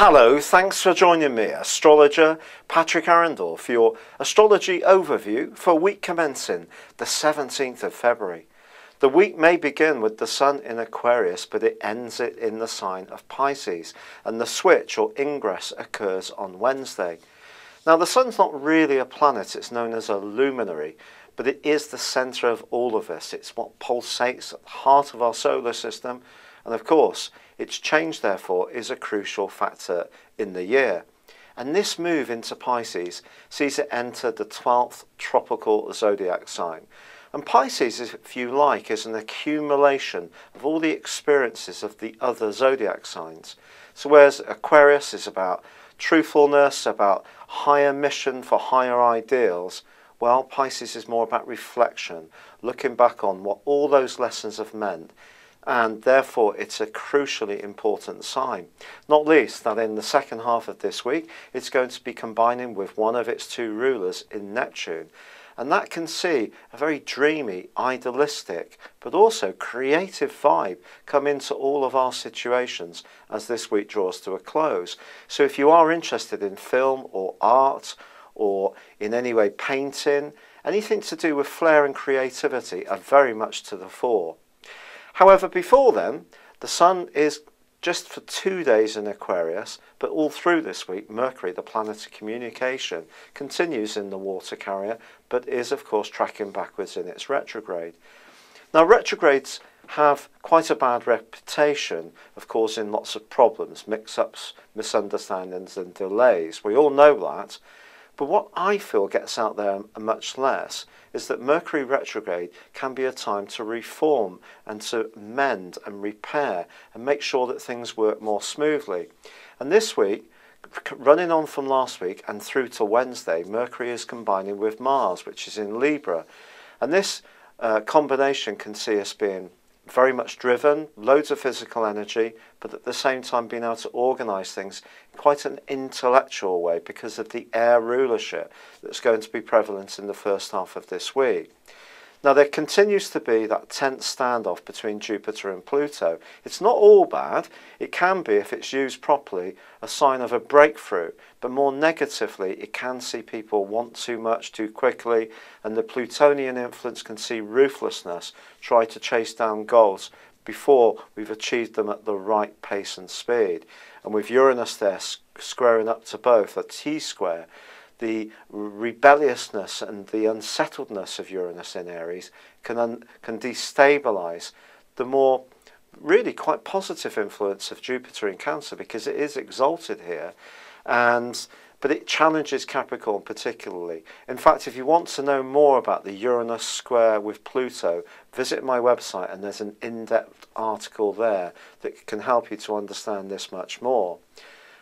Hello, thanks for joining me, astrologer Patrick Arundell, for your astrology overview for week commencing the 17th of February. The week may begin with the Sun in Aquarius, but it ends it in the sign of Pisces, and the switch or ingress occurs on Wednesday. Now, the Sun's not really a planet, it's known as a luminary, but it is the centre of all of this. It's what pulsates at the heart of our solar system, and of course, its change, therefore, is a crucial factor in the year. And this move into Pisces sees it enter the 12th tropical zodiac sign. And Pisces, if you like, is an accumulation of all the experiences of the other zodiac signs. So whereas Aquarius is about truthfulness, about higher mission for higher ideals, well, Pisces is more about reflection, looking back on what all those lessons have meant. And therefore it's a crucially important sign. Not least that in the second half of this week it's going to be combining with one of its two rulers in Neptune, and that can see a very dreamy, idealistic but also creative vibe come into all of our situations as this week draws to a close. So if you are interested in film or art or in any way painting, anything to do with flair and creativity are very much to the fore. However, before then, the Sun is just for 2 days in Aquarius, but all through this week, Mercury, the planet of communication, continues in the water carrier, but is, of course, tracking backwards in its retrograde. Now, retrogrades have quite a bad reputation of causing lots of problems, mix-ups, misunderstandings and delays. We all know that. But what I feel gets out there much less is that Mercury retrograde can be a time to reform and to mend and repair and make sure that things work more smoothly. And this week, running on from last week and through to Wednesday, Mercury is combining with Mars, which is in Libra. And this combination can see us being very much driven, loads of physical energy, but at the same time being able to organise things in quite an intellectual way because of the air rulership that's going to be prevalent in the first half of this week. Now, there continues to be that tense standoff between Jupiter and Pluto. It's not all bad. It can be, if it's used properly, a sign of a breakthrough. But more negatively, it can see people want too much too quickly, and the Plutonian influence can see ruthlessness try to chase down goals before we've achieved them at the right pace and speed. And with Uranus there squaring up to both, a T-square, the rebelliousness and the unsettledness of Uranus in Aries can destabilise the more really quite positive influence of Jupiter in Cancer, because it is exalted here, but it challenges Capricorn particularly. In fact, if you want to know more about the Uranus square with Pluto, visit my website and there's an in-depth article there that can help you to understand this much more.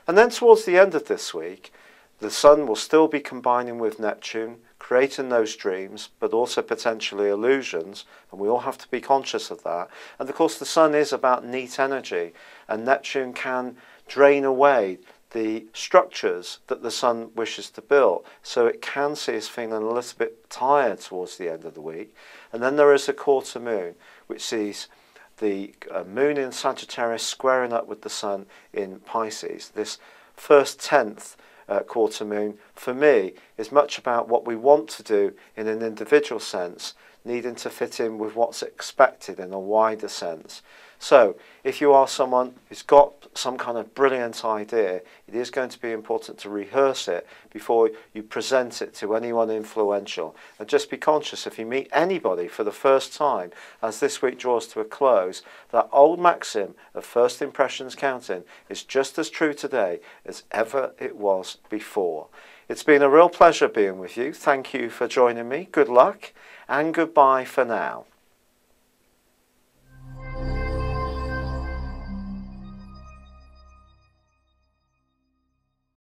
And then towards the end of this week, the Sun will still be combining with Neptune, creating those dreams, but also potentially illusions, and we all have to be conscious of that. And of course, the Sun is about neat energy, and Neptune can drain away the structures that the Sun wishes to build. So it can see us feeling a little bit tired towards the end of the week. And then there is a quarter moon, which sees the moon in Sagittarius squaring up with the Sun in Pisces. This first 10th quarter moon, for me, is much about what we want to do in an individual sense, needing to fit in with what's expected in a wider sense. So, if you are someone who's got some kind of brilliant idea, it is going to be important to rehearse it before you present it to anyone influential. And just be conscious, if you meet anybody for the first time, as this week draws to a close, that old maxim of first impressions counting is just as true today as ever it was before. It's been a real pleasure being with you. Thank you for joining me. Good luck and goodbye for now.